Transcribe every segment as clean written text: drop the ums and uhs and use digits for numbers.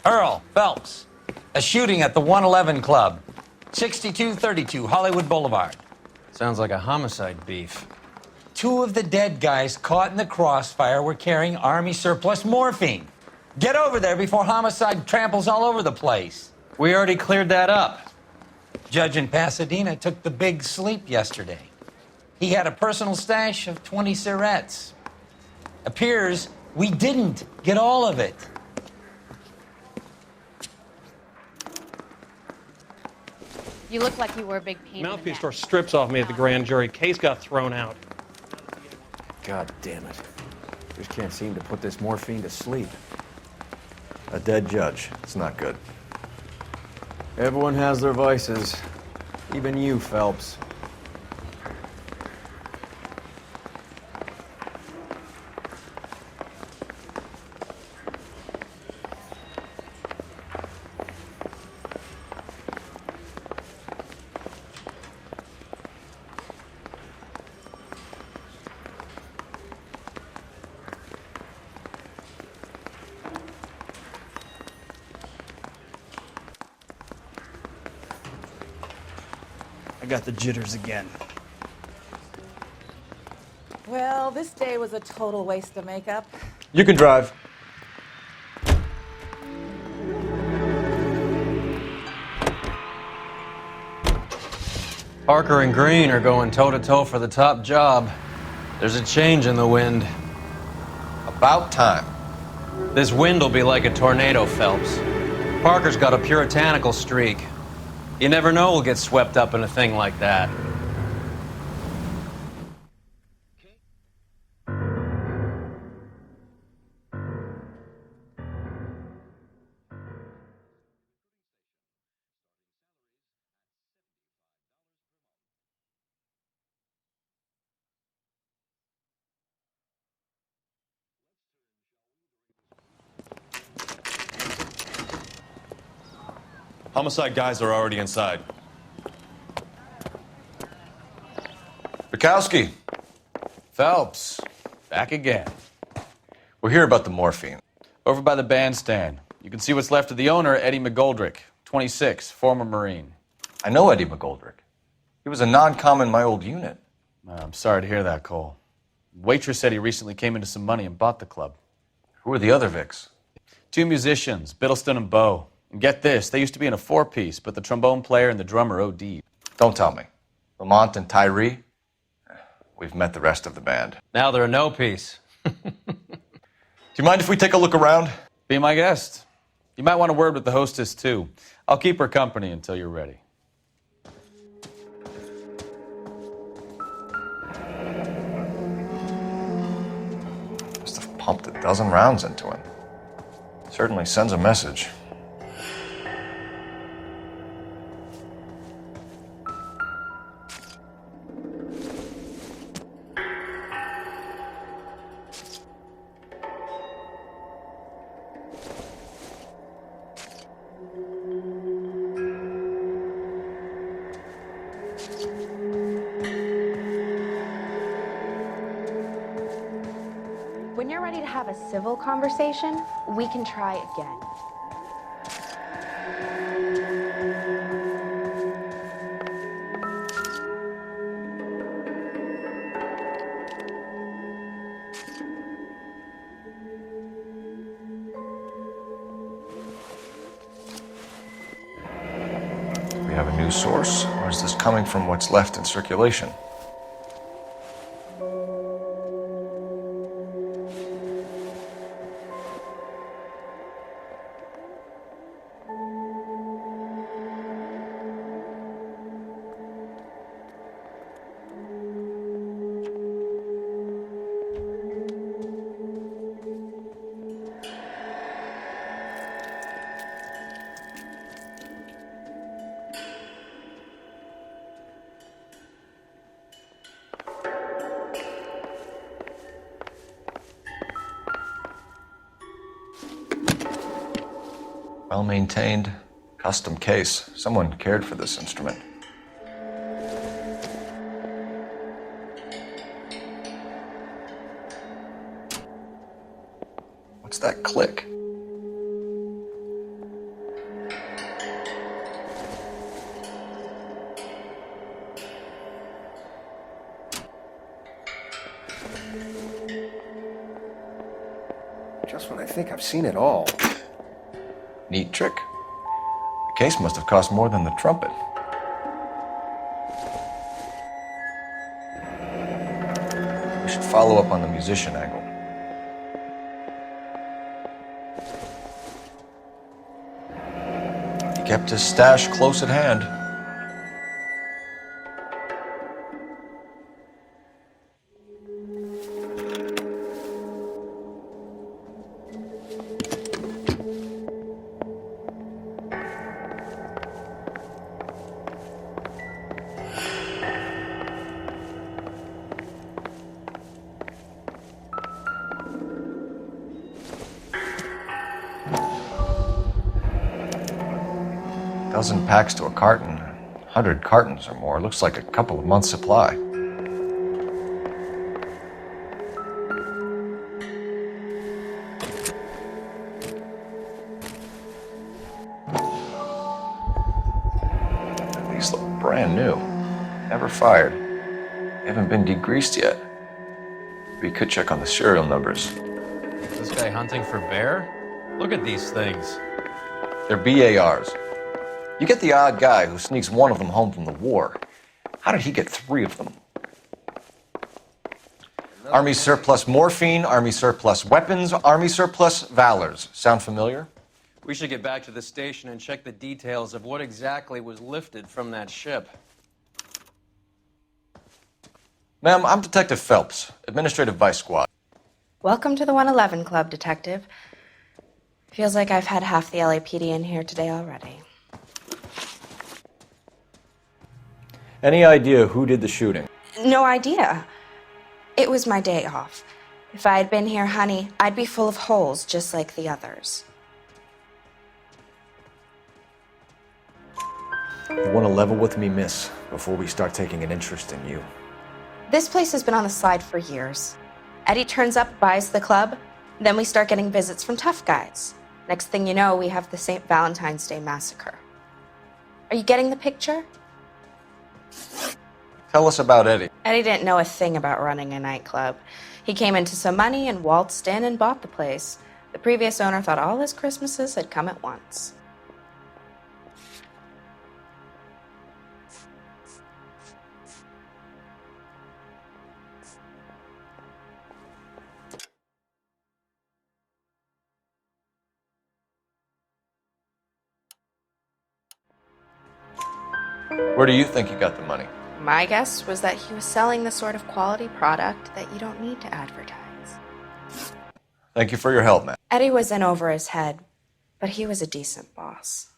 Earl Phelps, a shooting at the 111 Club, 6232 Hollywood Boulevard. Sounds like a homicide beef. 2 of the dead guys caught in the crossfire were carrying Army surplus morphine. Get over there before homicide tramples all over the place. We already cleared that up. Judge in Pasadena took the big sleep yesterday. He had a personal stash of 20 cigarettes. Appears we didn't get all of it. You look like you were a big pain in the Mouthpiece neck. tore strips off me at the grand jury. Case got thrown out. God damn it. Just can't seem to put this morphine to sleep. A dead judge. It's not good. Everyone has their vices. Even you, Phelps. I got the jitters again. Well, this day was a total waste of makeup. You can drive. Parker and Green are going toe-to-toe for the top job. There's a change in the wind. About time. This wind will be like a tornado, Phelps. Parker's got a puritanical streak. You never know we'll get swept up in a thing like that. Homicide guys are already inside. Bukowski. Phelps, back again. We're here about the morphine. Over by the bandstand. You can see what's left of the owner, Eddie McGoldrick, 26, former Marine. I know Eddie McGoldrick. He was a non-com in my old unit. I'm sorry to hear that, Cole. Waitress said he recently came into some money and bought the club. Who are the other Vics? 2 musicians, Biddleston and Bowe. And get this, they used to be in a 4-piece, but the trombone player and the drummer OD'd. Don't tell me. Lamont and Tyree? We've met the rest of the band. Now they're a no-piece. Do you mind if we take a look around? Be my guest. You might want a word with the hostess, too. I'll keep her company until you're ready. Must have pumped a dozen rounds into him. Certainly sends a message. When you're ready to have a civil conversation, we can try again. Do we have a new source, or is this coming from what's left in circulation? Well-maintained, custom case. Someone cared for this instrument. that click? Just when I think I've seen it all. Neat trick. The case must have cost more than the trumpet. We should follow up on the musician angle. He kept his stash close at hand. Dozen packs to a carton, 100 cartons or more. Looks like a couple of months' supply. These look brand new. Never fired. They haven't been degreased yet. We could check on the serial numbers. Is this guy hunting for bear? Look at these things. They're BARs. You get the odd guy who sneaks one of them home from the war. How did he get 3 of them? Army surplus morphine, Army surplus weapons, Army surplus valors. Sound familiar? We should get back to the station and check the details of what exactly was lifted from that ship. Ma'am, I'm Detective Phelps, Administrative Vice Squad. Welcome to the 111 Club, Detective. Feels like I've had half the LAPD in here today already. Any idea who did the shooting? No idea. It was my day off. If I had been here, honey, I'd be full of holes just like the others. You want to level with me, miss, before we start taking an interest in you. This place has been on the slide for years. Eddie turns up, buys the club, then we start getting visits from tough guys. Next thing you know, we have the St. Valentine's Day massacre. Are you getting the picture? Tell us about Eddie. Eddie didn't know a thing about running a nightclub. He came into some money and waltzed in and bought the place. The previous owner thought all his Christmases had come at once. Where do you think he got the money? My guess was that he was selling the sort of quality product that you don't need to advertise. Thank you for your help, man. Eddie was in over his head, but he was a decent boss.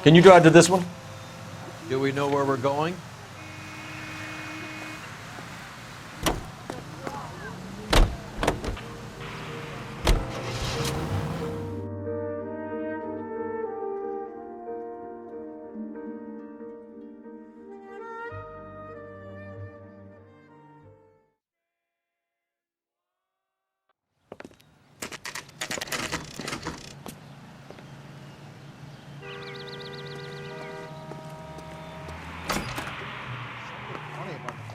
Can you drive to this one? Do we know where we're going?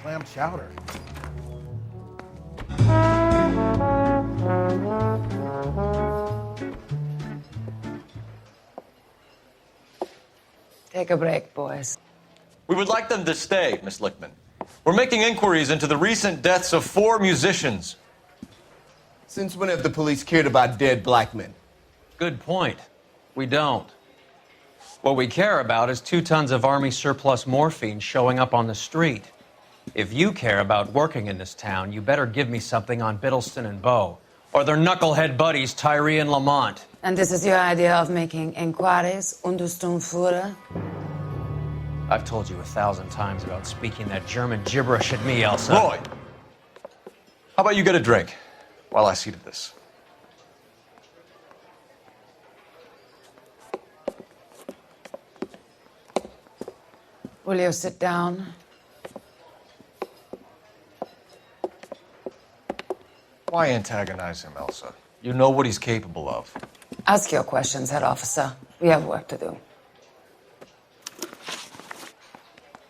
Clam chowder. Take a break, boys. We would like them to stay, Miss Lichtman. We're making inquiries into the recent deaths of 4 musicians. Since when have the police cared about dead black men? Good point. We don't. What we care about is 2 tons of Army surplus morphine showing up on the street. If you care about working in this town, you better give me something on Biddleston and Bow, or their knucklehead buddies Tyree and Lamont. And this is your idea of making inquiries, Untersturmführer? I've told you 1,000 times about speaking that German gibberish at me, Elsa. Roy! How about you get a drink while I see to this? Will you sit down? Why antagonize him, Elsa? You know what he's capable of. Ask your questions, head officer. We have work to do.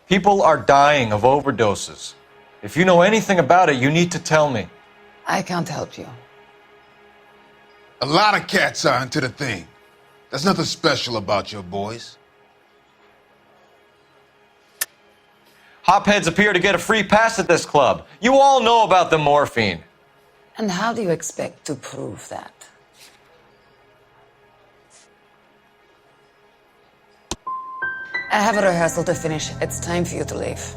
People are dying of overdoses. If you know anything about it, you need to tell me. I can't help you. A lot of cats are into the thing. There's nothing special about your boys. Hopheads appear to get a free pass at this club. You all know about the morphine. And how do you expect to prove that? I have a rehearsal to finish. It's time for you to leave.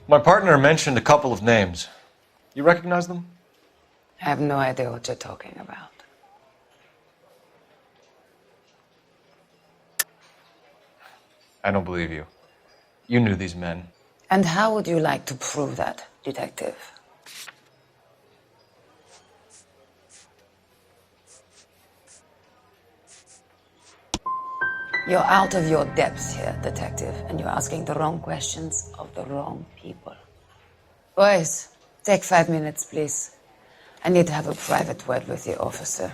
My partner mentioned a couple of names. You recognize them? I have no idea what you're talking about. I don't believe you. You knew these men. And how would you like to prove that, detective? You're out of your depths here, detective, and you're asking the wrong questions of the wrong people. Boys, take 5 minutes, please. I need to have a private word with the officer.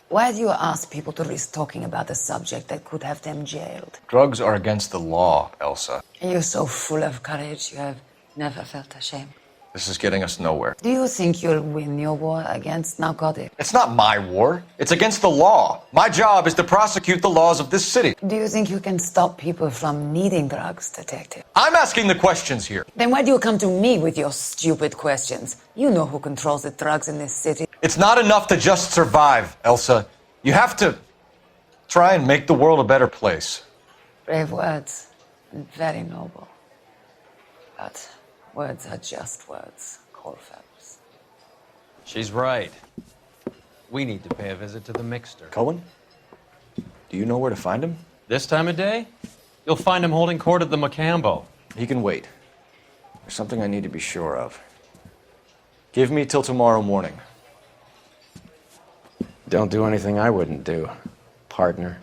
Why do you ask people to risk talking about a subject that could have them jailed? Drugs are against the law, Elsa. And you're so full of courage, you have never felt ashamed. This is getting us nowhere. Do you think you'll win your war against narcotics? It's not my war. It's against the law. My job is to prosecute the laws of this city. Do you think you can stop people from needing drugs, detective? I'm asking the questions here. Then why do you come to me with your stupid questions? You know who controls the drugs in this city. It's not enough to just survive, Elsa. You have to try and make the world a better place. Brave words, and very noble. But words are just words, Colfax. She's right. We need to pay a visit to the Mixter. Cohen? Do you know where to find him? This time of day, you'll find him holding court at the Macambo. He can wait. There's something I need to be sure of. Give me till tomorrow morning. Don't do anything I wouldn't do, partner.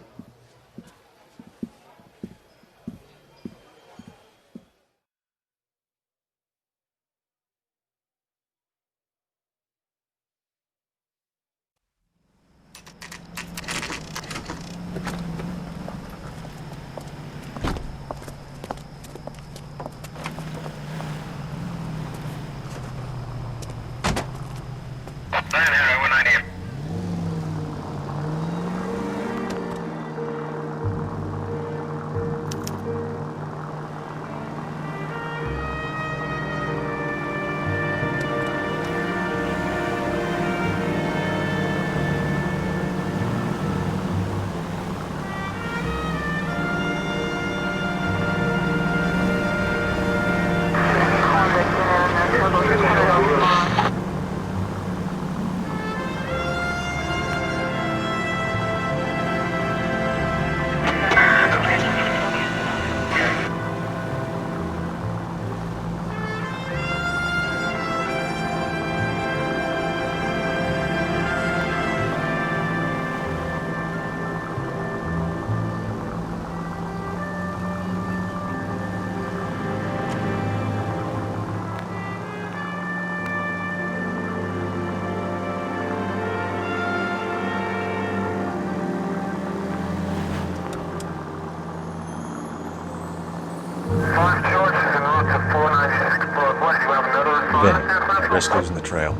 Vin, at risk losing the trail.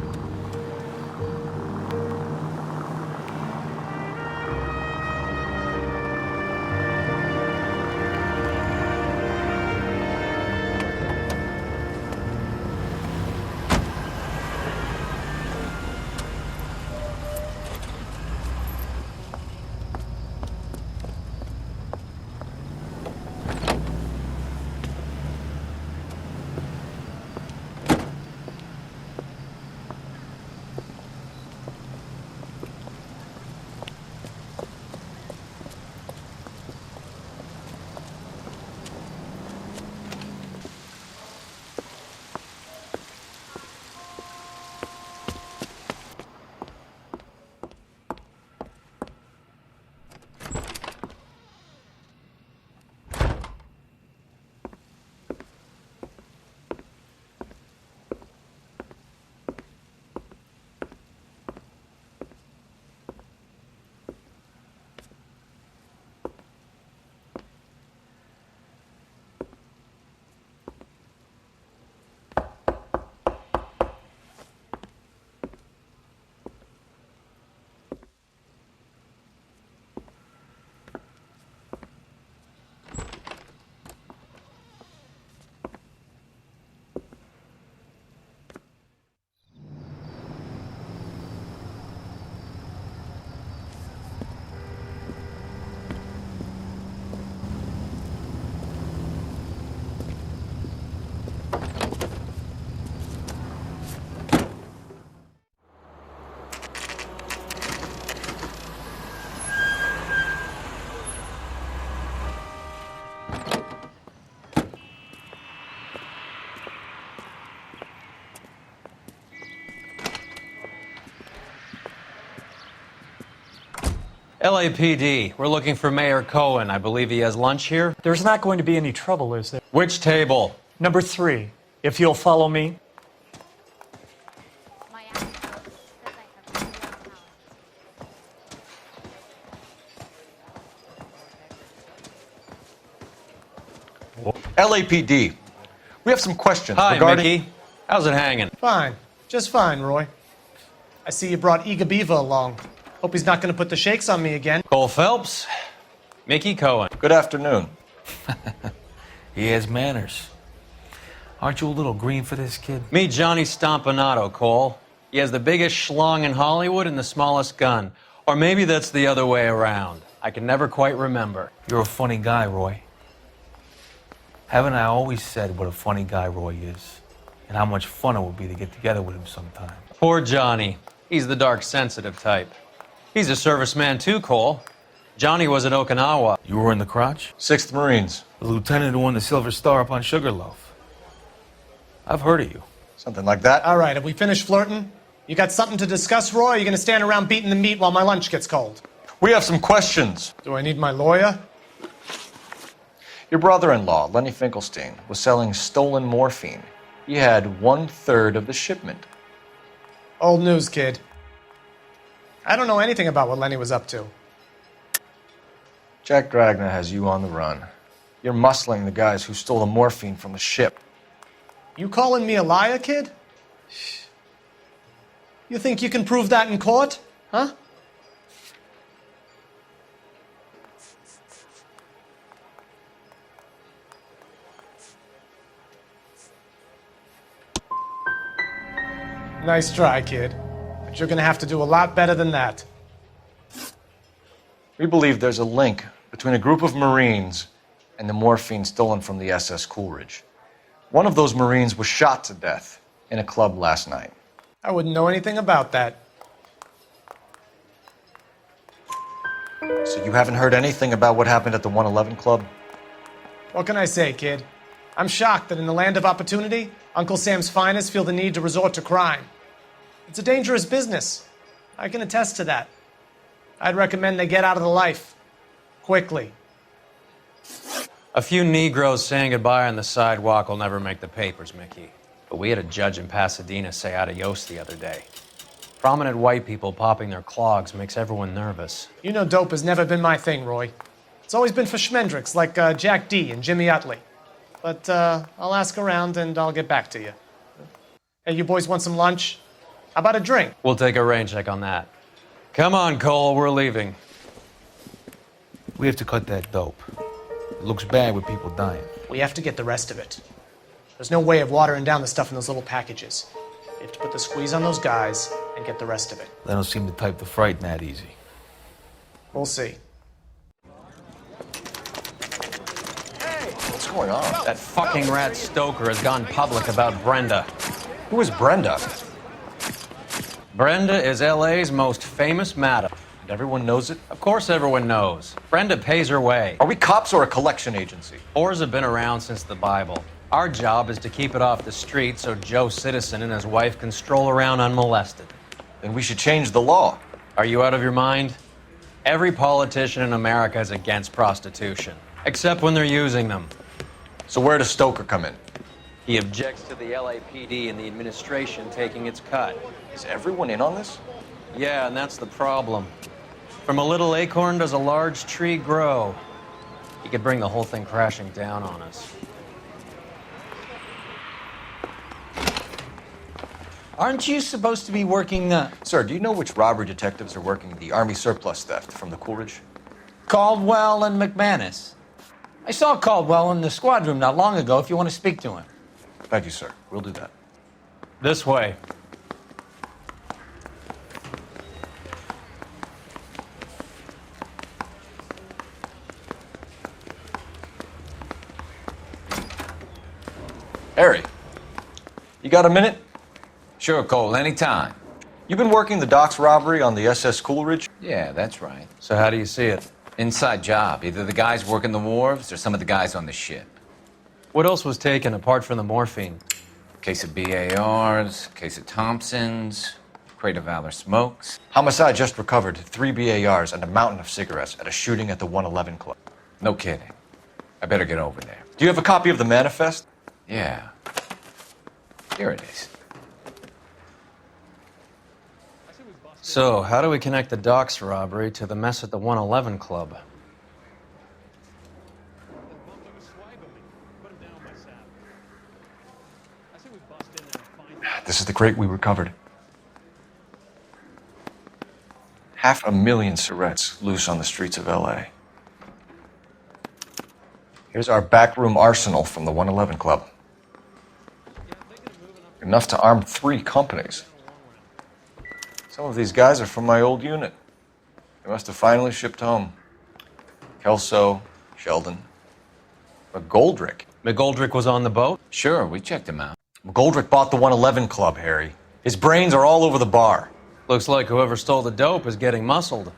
LAPD, we're looking for Mayor Cohen. I believe he has lunch here. There's not going to be any trouble, is there? Which table? Number 3, if you'll follow me. LAPD. We have some questions Hi, regarding... Mickey. How's it hanging? Fine. Just fine, Roy. I see you brought Eager Beaver along. Hope he's not going to put the shakes on me again. Cole Phelps, Mickey Cohen. Good afternoon. He has manners. Aren't you a little green for this kid? Meet Johnny Stompanato, Cole. He has the biggest schlong in Hollywood and the smallest gun. Or maybe that's the other way around. I can never quite remember. You're a funny guy, Roy. Haven't I always said what a funny guy Roy is? And how much fun it would be to get together with him sometime. Poor Johnny. He's the dark, sensitive type. He's a serviceman too, Cole. Johnny was at Okinawa. You were in the crotch? 6th Marines. The lieutenant who won the Silver Star up on Sugarloaf. I've heard of you. Something like that. All right, have we finished flirting? You got something to discuss, Roy, or are you going to stand around beating the meat while my lunch gets cold? We have some questions. Do I need my lawyer? Your brother-in-law, Lenny Finkelstein, was selling stolen morphine. He had 1/3 of the shipment. Old news, kid. I don't know anything about what Lenny was up to. Jack Dragna has you on the run. You're muscling the guys who stole the morphine from the ship. You calling me a liar, kid? You think you can prove that in court? Huh? Nice try, kid. But you're gonna have to do a lot better than that. We believe there's a link between a group of Marines and the morphine stolen from the SS Coolidge. One of those Marines was shot to death in a club last night. I wouldn't know anything about that. So you haven't heard anything about what happened at the 111 Club? What can I say, kid? I'm shocked that in the land of opportunity, Uncle Sam's finest feel the need to resort to crime. It's a dangerous business. I can attest to that. I'd recommend they get out of the life. Quickly. A few Negroes saying goodbye on the sidewalk will never make the papers, Mickey. But we had a judge in Pasadena say adios the other day. Prominent white people popping their clogs makes everyone nervous. You know dope has never been my thing, Roy. It's always been for schmendricks like Jack D. and Jimmy Utley. But I'll ask around and I'll get back to you. Hey, you boys want some lunch? How about a drink? We'll take a rain check on that. Come on, Cole, we're leaving. We have to cut that dope. It looks bad with people dying. We have to get the rest of it. There's no way of watering down the stuff in those little packages. You have to put the squeeze on those guys and get the rest of it. They don't seem the type to frighten that easy. We'll see. What's going on? That fucking rat Stoker has gone public about Brenda. Who is Brenda? Brenda is LA's most famous madam. And everyone knows it? Of course everyone knows. Brenda pays her way. Are we cops or a collection agency? Whores have been around since the Bible. Our job is to keep it off the street so Joe Citizen and his wife can stroll around unmolested. Then we should change the law. Are you out of your mind? Every politician in America is against prostitution, except when they're using them. So where does Stoker come in? He objects to the LAPD and the administration taking its cut. Is everyone in on this? Yeah, and that's the problem. From a little acorn does a large tree grow. He could bring the whole thing crashing down on us. Aren't you supposed to be working the... Sir, do you know which robbery detectives are working the Army surplus theft from the Coolidge? Caldwell and McManus. I saw Caldwell in the squad room not long ago if you want to speak to him. Thank you, sir. We'll do that. This way. Harry, you got a minute? Sure, Cole, anytime. You've been working the docks robbery on the SS Coolidge? Yeah, that's right. So how do you see it? Inside job. Either the guys working the wharves or some of the guys on the ship. What else was taken apart from the morphine? Case of BARs, case of Thompson's, Crate of Valor smokes. Homicide just recovered 3 BARs and a mountain of cigarettes at a shooting at the 111 Club. No kidding. I better get over there. Do you have a copy of the manifest? Yeah. Here it is. So, how do we connect the docks robbery to the mess at the 111 Club? This is the crate we recovered. 500,000 cigarettes loose on the streets of LA. Here's our backroom arsenal from the 111 Club. Enough to arm 3 companies. Some of these guys are from my old unit. They must have finally shipped home. Kelso, Sheldon, McGoldrick. McGoldrick was on the boat? Sure, we checked him out. McGoldrick bought the 111 Club, Harry. His brains are all over the bar. Looks like whoever stole the dope is getting muscled.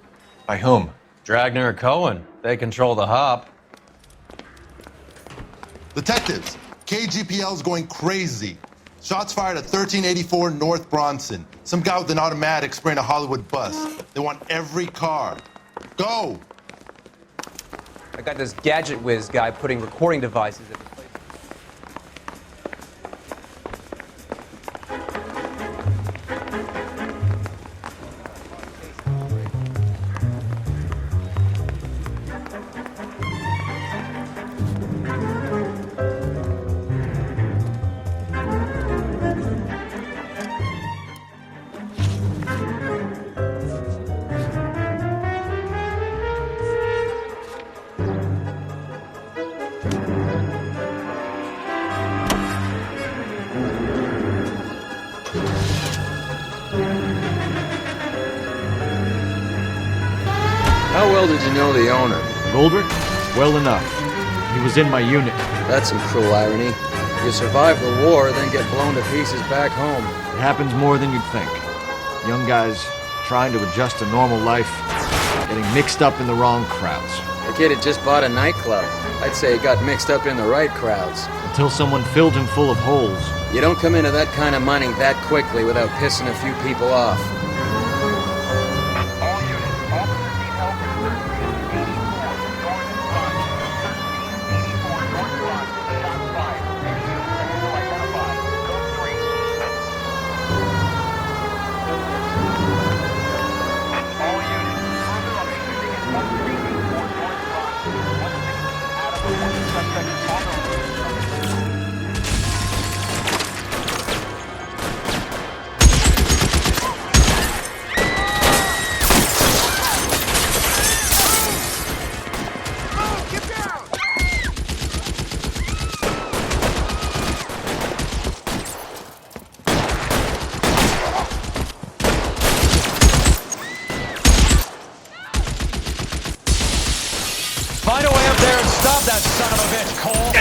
By whom? Dragner or Cohen. They control the hop. Detectives, KGPL's going crazy. Shots fired at 1384 North Bronson. Some guy with an automatic spraying a Hollywood bus. They want every car. Go! I got this gadget whiz guy putting recording devices at the place. How well did you know the owner? Goldrick? Well enough. He was in my unit. That's some cruel irony. You survive the war, then get blown to pieces back home. It happens more than you'd think. Young guys trying to adjust to normal life, getting mixed up in the wrong crowds. The kid had just bought a nightclub. I'd say he got mixed up in the right crowds. Until someone filled him full of holes. You don't come into that kind of money that quickly without pissing a few people off. Find a way up there and stop that son of a bitch, Cole!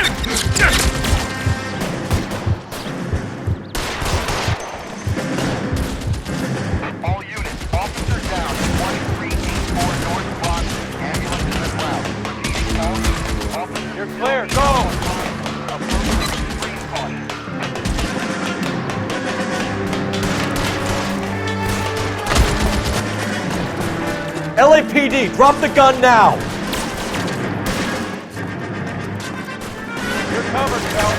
All units, officer down, 1384 North Bronson. Ambulance is en route. Repeating, all units, officer. You're clear, go! LAPD, drop the gun now! You're covered, Kel.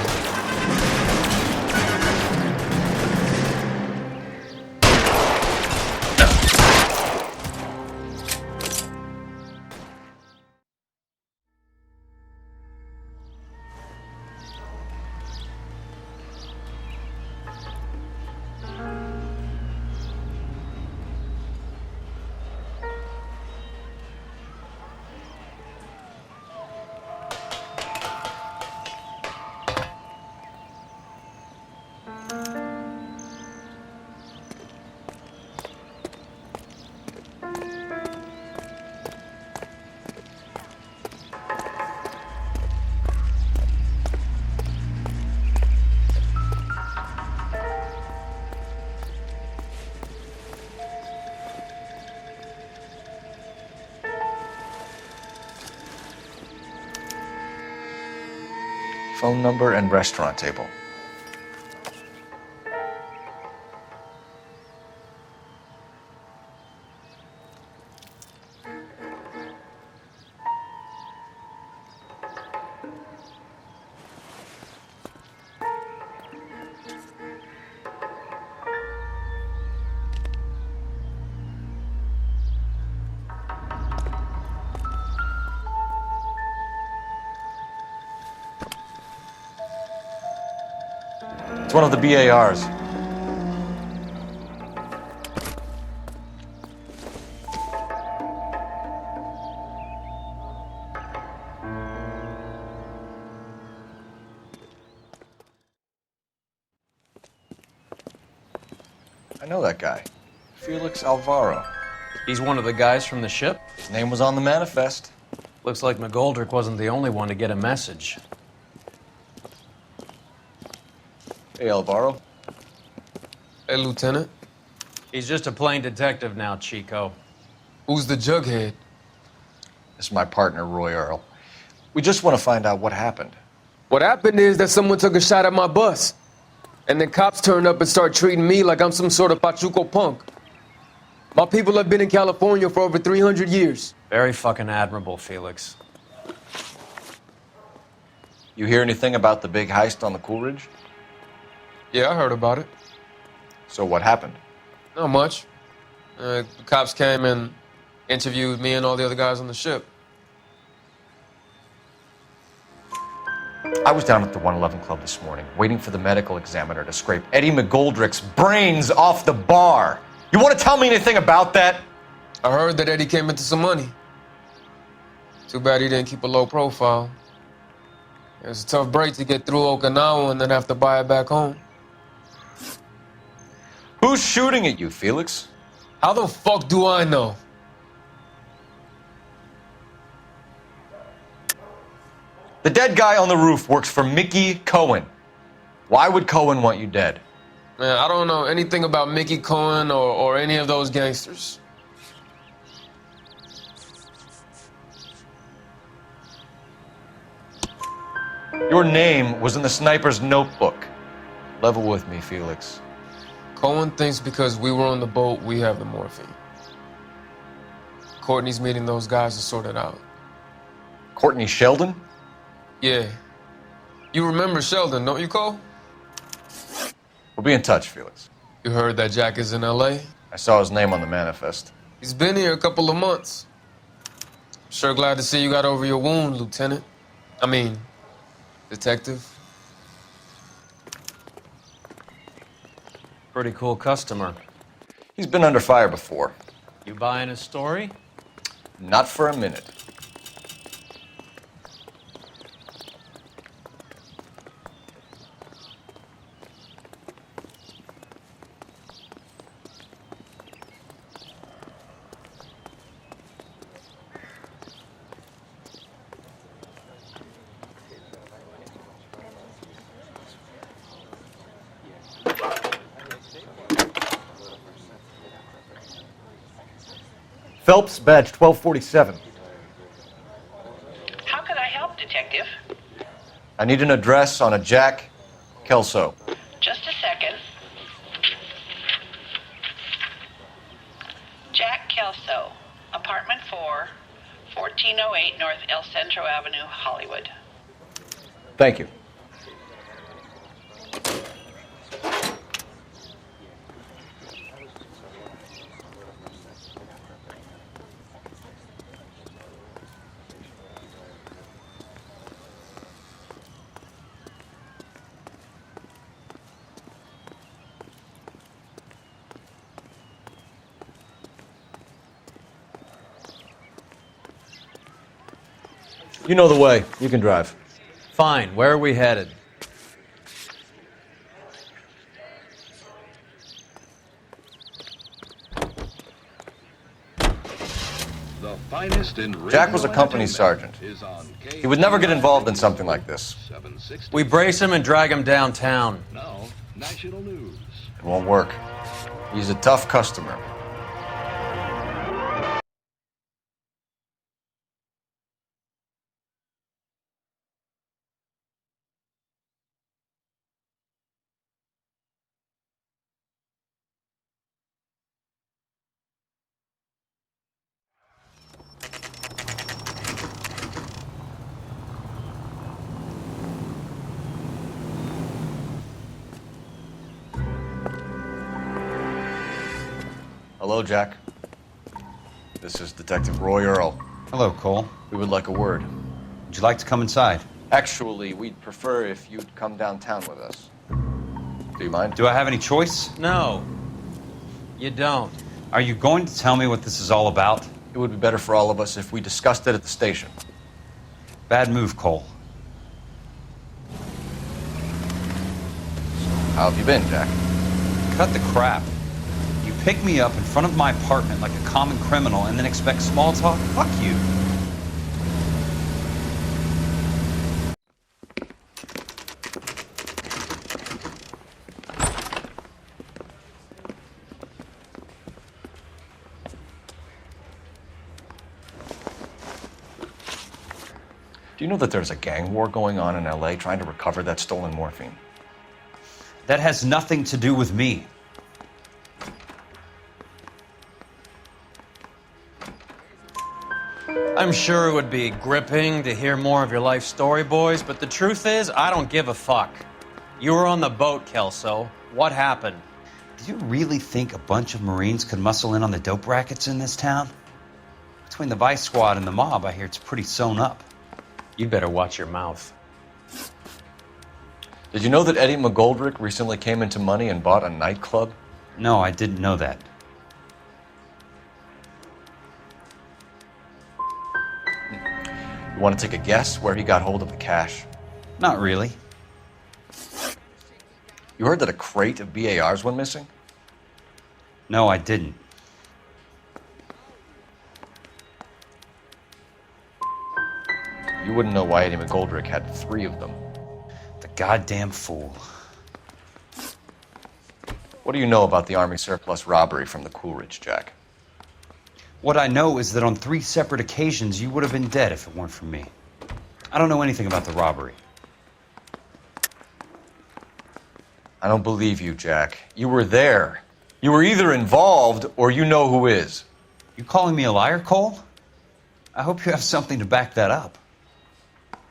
Phone number and restaurant table. one of the BARs. I know that guy. Felix Alvaro. He's one of the guys from the ship? His name was on the manifest. Looks like McGoldrick wasn't the only one to get a message. Hey, Alvaro. Hey, Lieutenant. He's just a plain detective now, Chico. Who's the jughead? This is my partner, Roy Earl. We just want to find out what happened. What happened is that someone took a shot at my bus. And then cops turned up and started treating me like I'm some sort of Pachuco punk. My people have been in California for over 300 years. Very fucking admirable, Felix. You hear anything about the big heist on the Coolidge? Yeah, I heard about it. So what happened? Not much. The cops came and interviewed me and all the other guys on the ship. I was down at the 111 Club this morning, waiting for the medical examiner to scrape Eddie McGoldrick's brains off the bar. You want to tell me anything about that? I heard that Eddie came into some money. Too bad he didn't keep a low profile. It was a tough break to get through Okinawa and then have to buy it back home. Who's shooting at you, Felix? How the fuck do I know? The dead guy on the roof works for Mickey Cohen. Why would Cohen want you dead? Man, I don't know anything about Mickey Cohen or any of those gangsters. Your name was in the sniper's notebook. Level with me, Felix. Cohen thinks because we were on the boat, we have the morphine. Courtney's meeting those guys to sort it out. Courtney Sheldon? Yeah. You remember Sheldon, don't you, Cole? We'll be in touch, Felix. You heard that Jack is in L.A.? I saw his name on the manifest. He's been here a couple of months. Sure glad to see you got over your wound, Lieutenant. I mean, Detective. Pretty cool customer. He's been under fire before. You buying his story? Not for a minute. Phelps, badge 1247. How can I help, Detective? I need an address on a Jack Kelso. Just a second. Jack Kelso, apartment 4, 1408 North El Centro Avenue, Hollywood. Thank you. You know the way. You can drive. Fine. Where are we headed? The finest in Jack was a company sergeant. He would never get involved in something like this. We brace him and drag him downtown. Now, national news. It won't work. He's a tough customer. Hello, Jack. This is Detective Roy Earl. Hello, Cole. We would like a word. Would you like to come inside? Actually, we'd prefer if you'd come downtown with us. Do you mind? Do I have any choice? No. You don't. Are you going to tell me what this is all about? It would be better for all of us if we discussed it at the station. Bad move, Cole. How have you been, Jack? Cut the crap. You pick me up in front of my apartment like a common criminal and then expect small talk? Fuck you. Do you know that there's a gang war going on in LA trying to recover that stolen morphine? That has nothing to do with me. I'm sure it would be gripping to hear more of your life story, boys, but the truth is, I don't give a fuck. You were on the boat, Kelso. What happened? Do you really think a bunch of Marines could muscle in on the dope rackets in this town? Between the Vice Squad and the mob, I hear it's pretty sewn up. You'd better watch your mouth. Did you know that Eddie McGoldrick recently came into money and bought a nightclub? No, I didn't know that. You want to take a guess where he got hold of the cash? Not really. You heard that a crate of BARs went missing? No, I didn't. You wouldn't know why Eddie McGoldrick had 3 of them. The goddamn fool. What do you know about the Army surplus robbery from the Coolidge, Jack? What I know is that on 3 separate occasions, you would have been dead if it weren't for me. I don't know anything about the robbery. I don't believe you, Jack. You were there. You were either involved or you know who is. You calling me a liar, Cole? I hope you have something to back that up.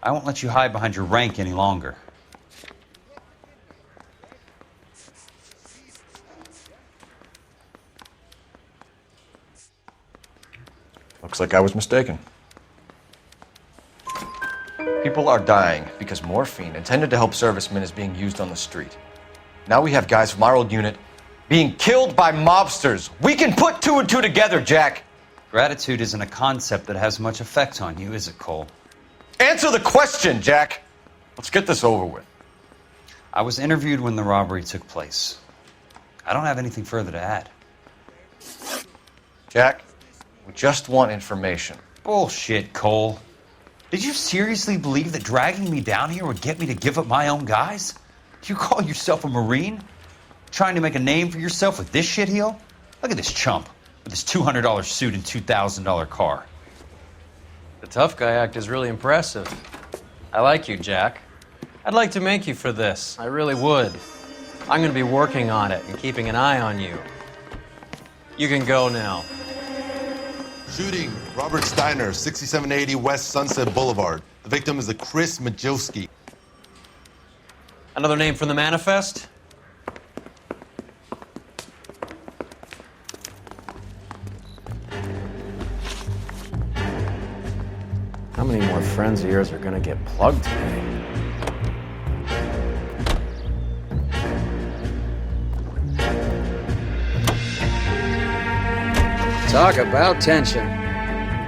I won't let you hide behind your rank any longer. Looks like I was mistaken. People are dying because morphine intended to help servicemen is being used on the street. Now we have guys from our old unit being killed by mobsters. We can put 2 and 2 together, Jack. Gratitude isn't a concept that has much effect on you, is it, Cole? Answer the question, Jack. Let's get this over with. I was interviewed when the robbery took place. I don't have anything further to add. Jack, we just want information. Bullshit, Cole. Did you seriously believe that dragging me down here would get me to give up my own guys? Do you call yourself a Marine? Trying to make a name for yourself with this shitheel? Look at this chump with his $200 suit and $2,000 car. The tough guy act is really impressive. I like you, Jack. I'd like to make you for this. I really would. I'm going to be working on it and keeping an eye on you. You can go now. Shooting, Robert Steiner, 6780 West Sunset Boulevard. The victim is a Chris Majowski. Another name from the manifest? How many more friends of yours are gonna get plugged today? Talk about tension.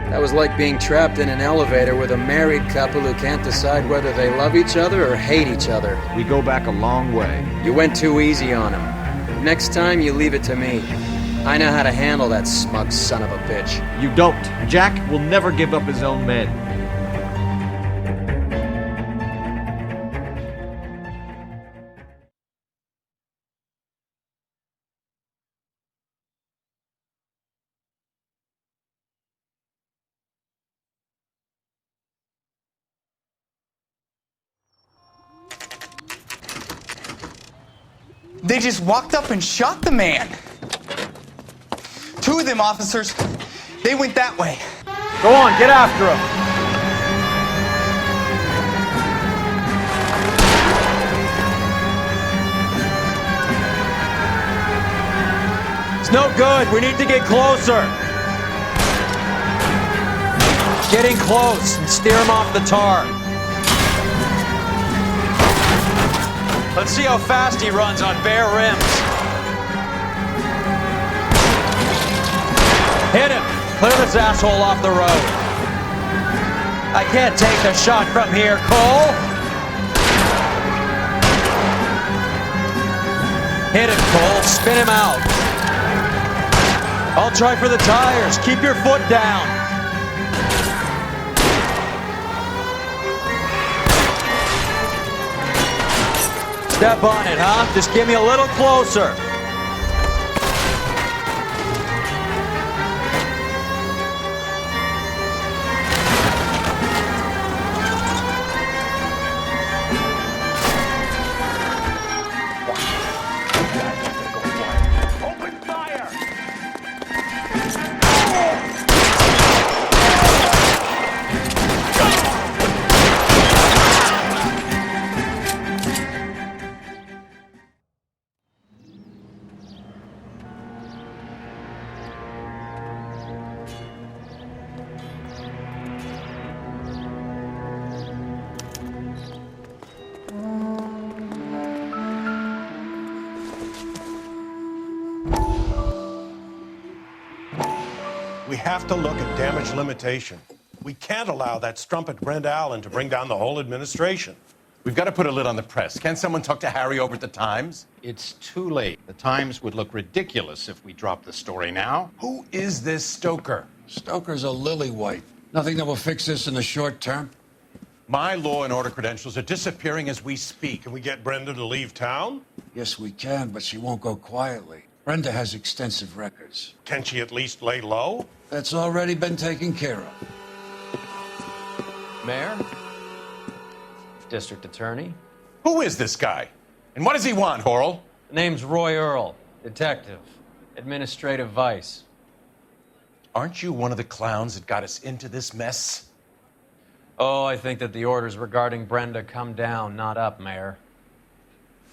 That was like being trapped in an elevator with a married couple who can't decide whether they love each other or hate each other. We go back a long way. You went too easy on him. Next time, you leave it to me. I know how to handle that smug son of a bitch. You don't. Jack will never give up his own men. They just walked up and shot the man. 2 of them officers, they went that way. Go on, get after him. It's no good. We need to get closer. Getting close and steer him off the tar. Let's see how fast he runs on bare rims. Hit him! Clear this asshole off the road. I can't take the shot from here, Cole. Hit him, Cole. Spin him out. I'll try for the tires. Keep your foot down. Step on it, huh? Just give me a little closer. We have to look at damage limitation. We can't allow that strumpet Brenda Allen to bring down the whole administration. We've got to put a lid on the press. Can't someone talk to Harry over at the Times? It's too late. The Times would look ridiculous if we dropped the story now. Who is this Stoker? Stoker's a lily-white. Nothing that will fix this in the short term. My law and order credentials are disappearing as we speak. Can we get Brenda to leave town? Yes, we can, but she won't go quietly. Brenda has extensive records. Can she at least lay low? That's already been taken care of. Mayor? District Attorney? Who is this guy? And what does he want, Horrell? Name's Roy Earl, detective, administrative vice. Aren't you one of the clowns that got us into this mess? Oh, I think that the orders regarding Brenda come down, not up, Mayor.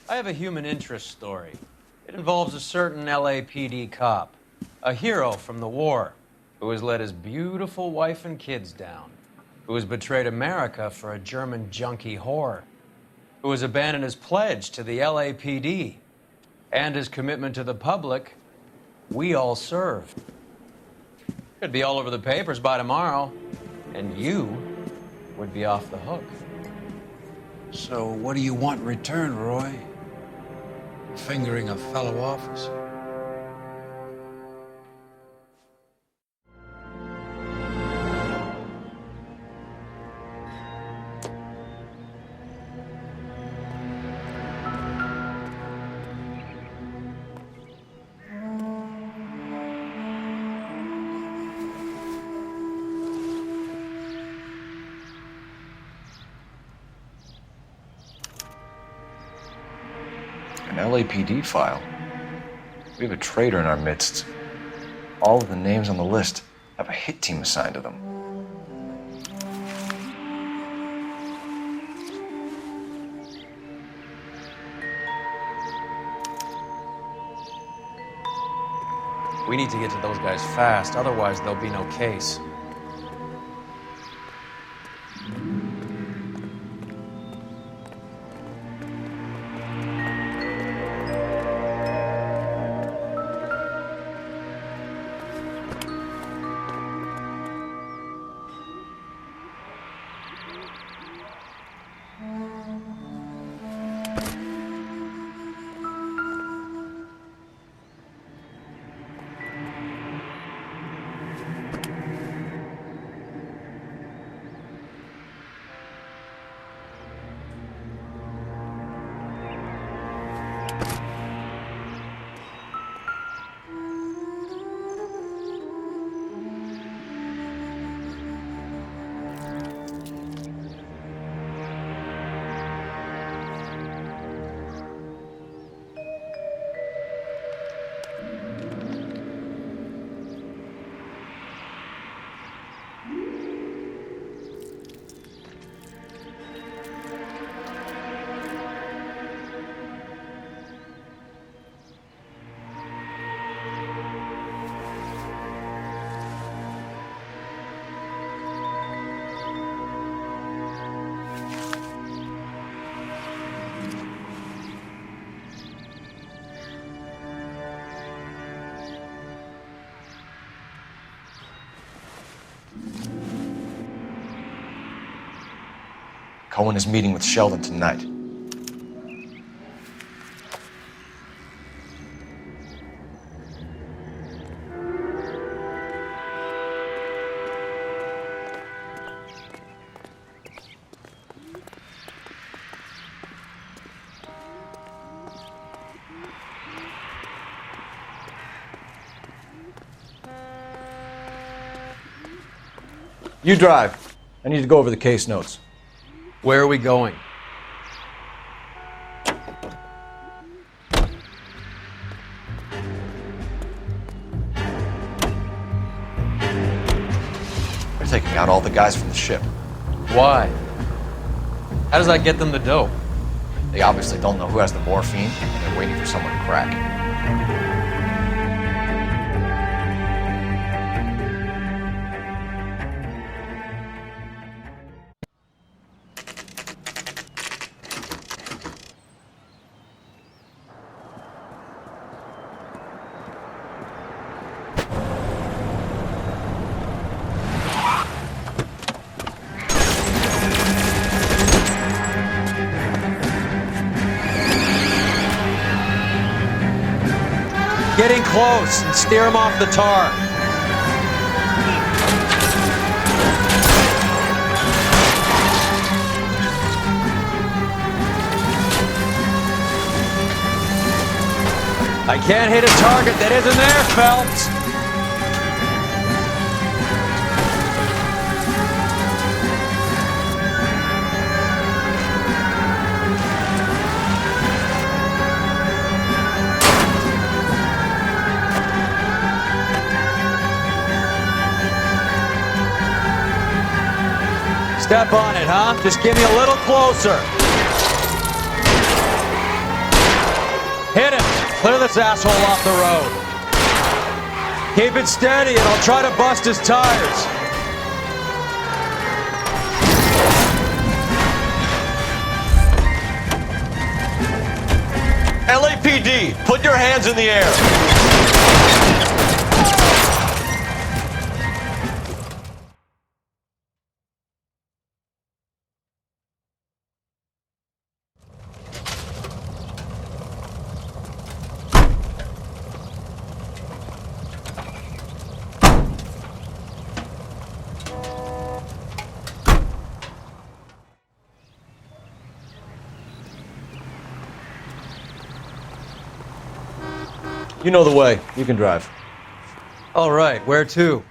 I have a human interest story. It involves a certain LAPD cop, a hero from the war, who has let his beautiful wife and kids down, who has betrayed America for a German junkie whore, who has abandoned his pledge to the LAPD and his commitment to the public we all serve. Could be all over the papers by tomorrow, and you would be off the hook. So what do you want in return, Roy? Fingering a fellow officer? An LAPD file. We have a traitor in our midst. All of the names on the list have a hit team assigned to them. We need to get to those guys fast, otherwise there'll be no case. Cohen is meeting with Sheldon tonight. You drive. I need to go over the case notes. Where are we going? They're taking out all the guys from the ship. Why? How does that get them the dope? They obviously don't know who has the morphine, and they're waiting for someone to crack it. Getting close and steer him off the tar. I can't hit a target that isn't there, Phelps. Step on it, huh? Just give me a little closer. Hit him. Clear this asshole off the road. Keep it steady and I'll try to bust his tires. LAPD, put your hands in the air. You know the way. You can drive. All right, where to?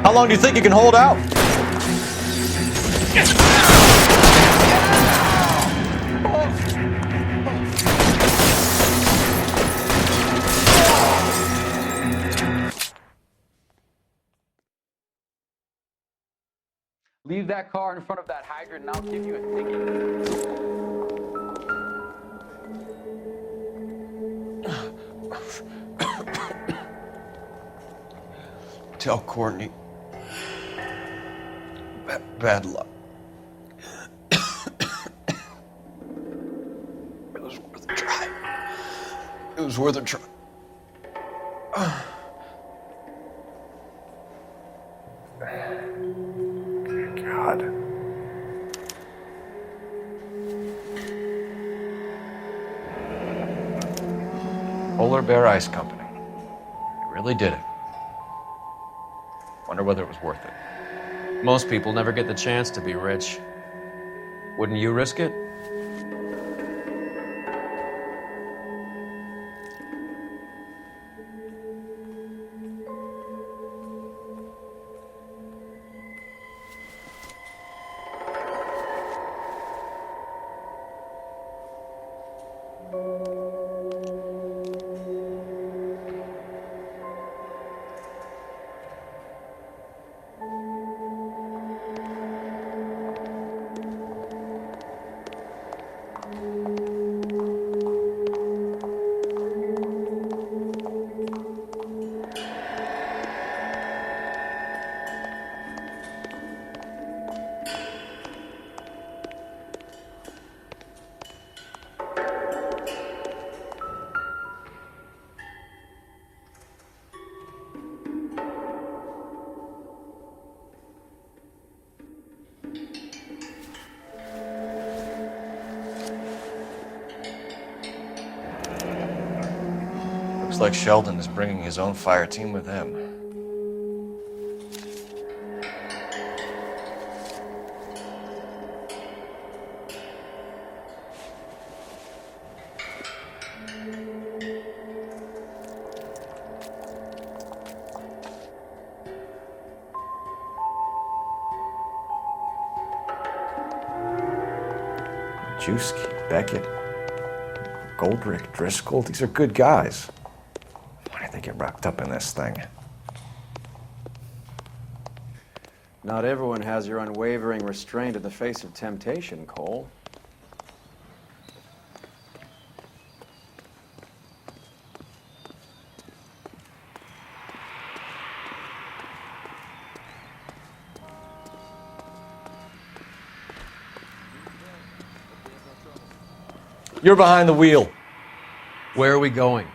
How long do you think you can hold out? Leave that car in front of that hydrant and I'll give you a ticket. Tell Courtney. Bad luck. It was worth a try. It was worth a try. Polar Bear Ice Company. You really did it. Wonder whether it was worth it. Most people never get the chance to be rich. Wouldn't you risk it? Looks like Sheldon is bringing his own fire team with him. Juski, Beckett, Goldrick, Driscoll, these are good guys. Why did they get wrapped up in this thing? Not everyone has your unwavering restraint in the face of temptation, Cole. You're behind the wheel. Where are we going?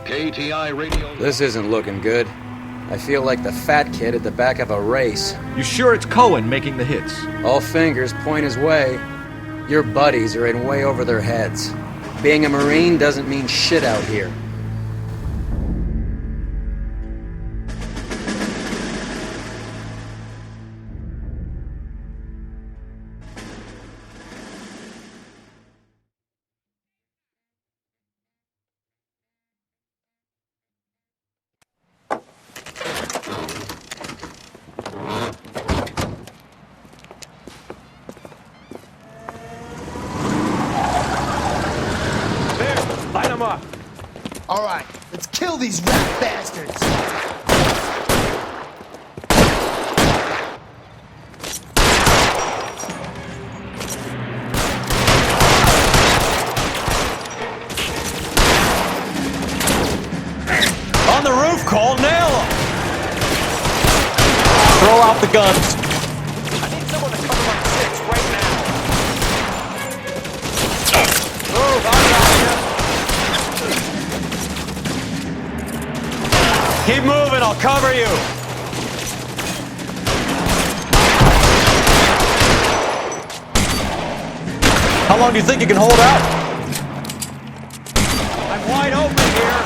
KTI Radio. This isn't looking good. I feel like the fat kid at the back of a race. You sure it's Cohen making the hits? All fingers point his way. Your buddies are in way over their heads. Being a Marine doesn't mean shit out here. Light them up. All right, let's kill these rat bastards. On the roof, Cole, nail him! Throw out the guns. I need someone to cover my six right now. Move, I'm got you. Keep moving, I'll cover you! How long do you think you can hold out? I'm wide open here.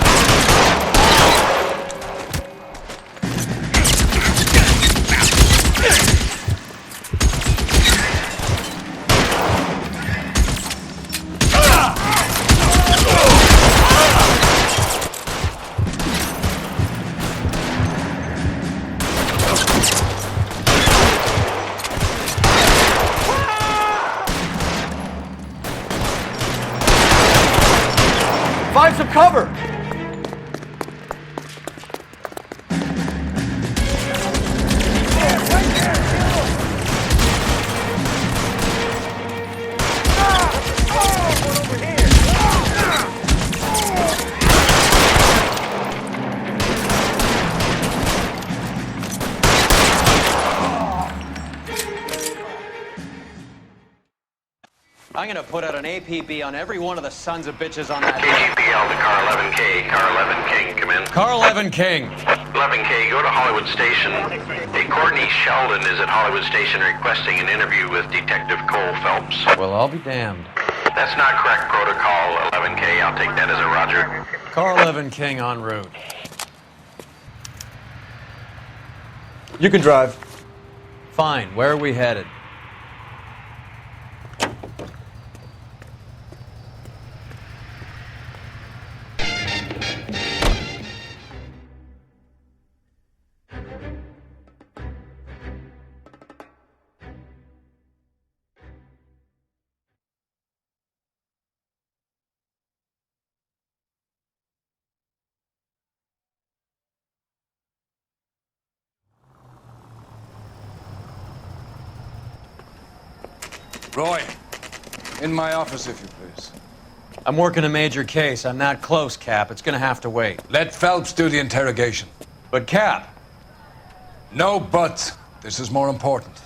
Find some cover! I'm gonna put out an APB on every one of the sons of bitches on that. KGPL to Car 11K. Car 11 King, come in. Car 11 King. 11K, go to Hollywood Station. Hey, Courtney Sheldon is at Hollywood Station requesting an interview with Detective Cole Phelps. Well, I'll be damned. That's not correct protocol, 11K. I'll take that as a roger. Car 11 King en route. You can drive. Fine. Where are we headed? Roy, in my office, if you please. I'm working a major case. I'm not close, Cap. It's gonna have to wait. Let Phelps do the interrogation. But, Cap. No buts. This is more important.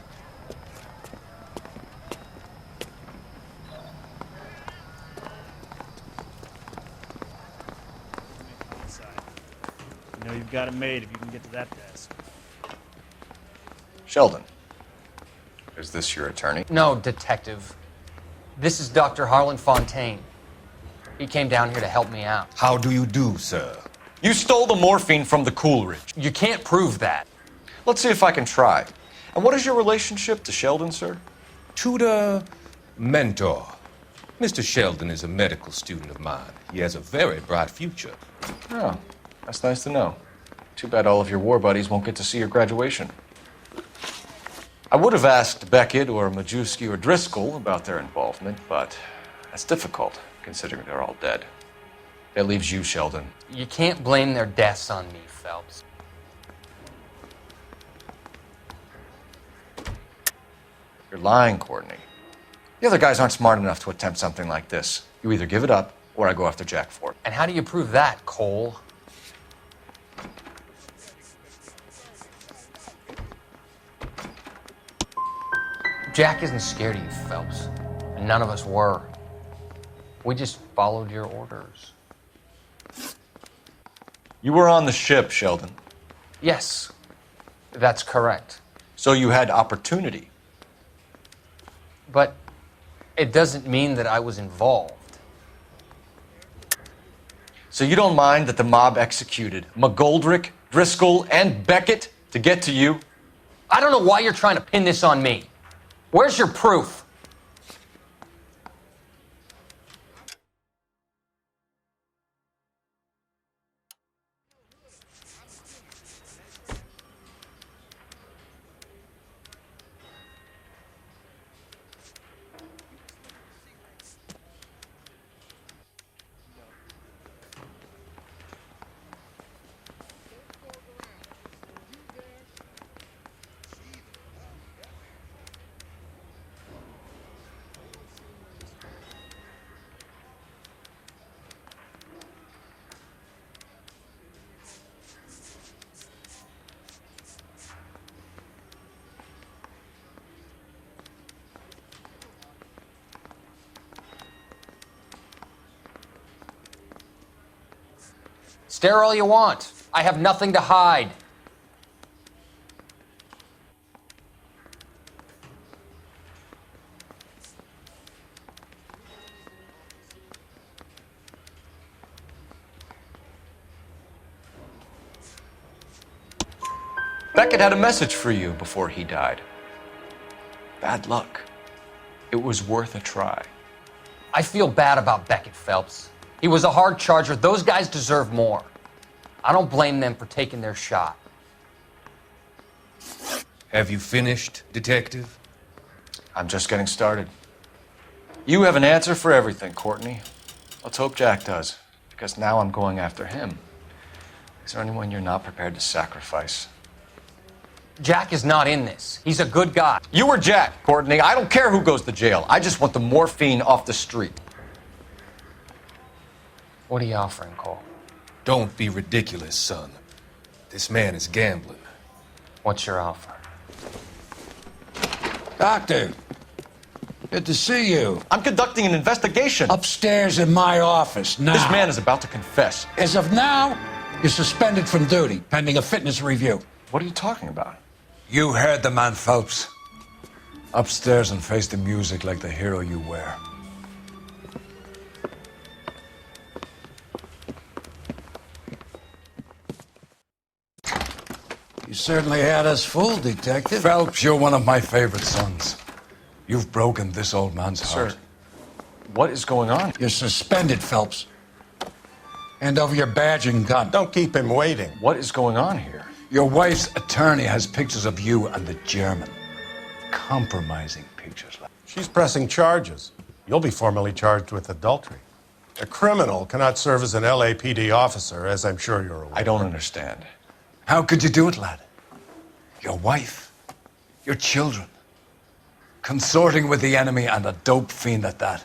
You know you've got it made if you can get to that desk. Sheldon, is this your attorney? No, Detective. This is Dr. Harlan Fontaine. He came down here to help me out. How do you do, sir? You stole the morphine from the Coolridge. You can't prove that. Let's see if I can try. And what is your relationship to Sheldon, sir? Tutor, mentor. Mr. Sheldon is a medical student of mine. He has a very bright future. Oh, that's nice to know. Too bad all of your war buddies won't get to see your graduation. I would have asked Beckett or Majewski or Driscoll about their involvement, but that's difficult, considering they're all dead. That leaves you, Sheldon. You can't blame their deaths on me, Phelps. You're lying, Courtney. The other guys aren't smart enough to attempt something like this. You either give it up, or I go after Jack for it. And how do you prove that, Cole? Jack isn't scared of you, Phelps. And none of us were. We just followed your orders. You were on the ship, Sheldon. Yes, that's correct. So you had opportunity. But it doesn't mean that I was involved. So you don't mind that the mob executed McGoldrick, Driscoll, and Beckett to get to you? I don't know why you're trying to pin this on me. Where's your proof? Stare all you want. I have nothing to hide. Beckett had a message for you before he died. Bad luck. It was worth a try. I feel bad about Beckett, Phelps. He was a hard charger. Those guys deserve more. I don't blame them for taking their shot. Have you finished, Detective? I'm just getting started. You have an answer for everything, Courtney. Let's hope Jack does, because now I'm going after him. Is there anyone you're not prepared to sacrifice? Jack is not in this. He's a good guy. You or Jack, Courtney. I don't care who goes to jail. I just want the morphine off the street. What are you offering, Cole? Don't be ridiculous, son. This man is gambling. What's your offer? Doctor, good to see you. I'm conducting an investigation. Upstairs in my office now. This man is about to confess. As of now, You're suspended from duty, pending a fitness review. What are you talking about? You heard the man, Phelps. Upstairs and face the music like the hero you were. You certainly had us fooled, Detective. Phelps, you're one of my favorite sons. You've broken this old man's heart. Sir, what is going on? You're suspended, Phelps. Hand over your badge and gun. Don't keep him waiting. What is going on here? Your wife's attorney has pictures of you and the German. Compromising pictures. She's pressing charges. You'll be formally charged with adultery. A criminal cannot serve as an LAPD officer, as I'm sure you're aware. I don't understand. How could you do it, lad? Your wife, your children, consorting with the enemy and a dope fiend at that.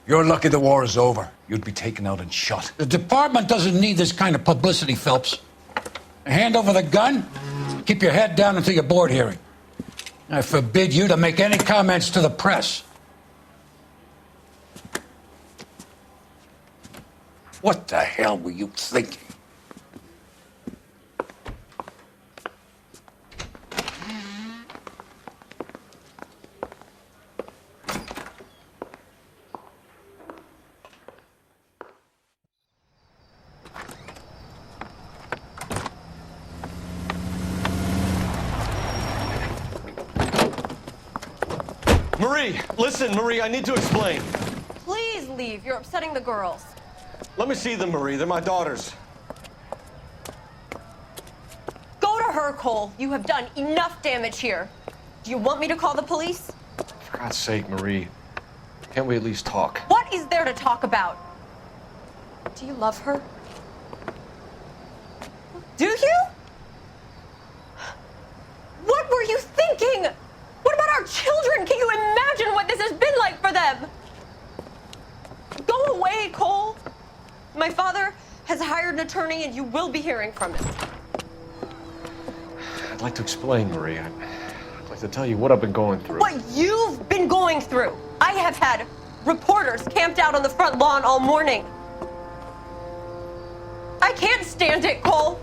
You're lucky the war is over. You'd be taken out and shot. The department doesn't need this kind of publicity, Phelps. Hand over the gun, keep your head down until your board hearing. I forbid you to make any comments to the press. What the hell were you thinking? Marie, listen, Marie, I need to explain. Please leave. You're upsetting the girls. Let me see them, Marie. They're my daughters. Go to her, Cole. You have done enough damage here. Do you want me to call the police? For God's sake, Marie. Can't we at least talk? What is there to talk about? Do you love her? Do you? What were you thinking? What about our children? Can you imagine what this has been like for them? Go away, Cole. My father has hired an attorney and you will be hearing from him. I'd like to explain, Marie. I'd like to tell you what I've been going through. What you've been going through. I have had reporters camped out on the front lawn all morning. I can't stand it, Cole.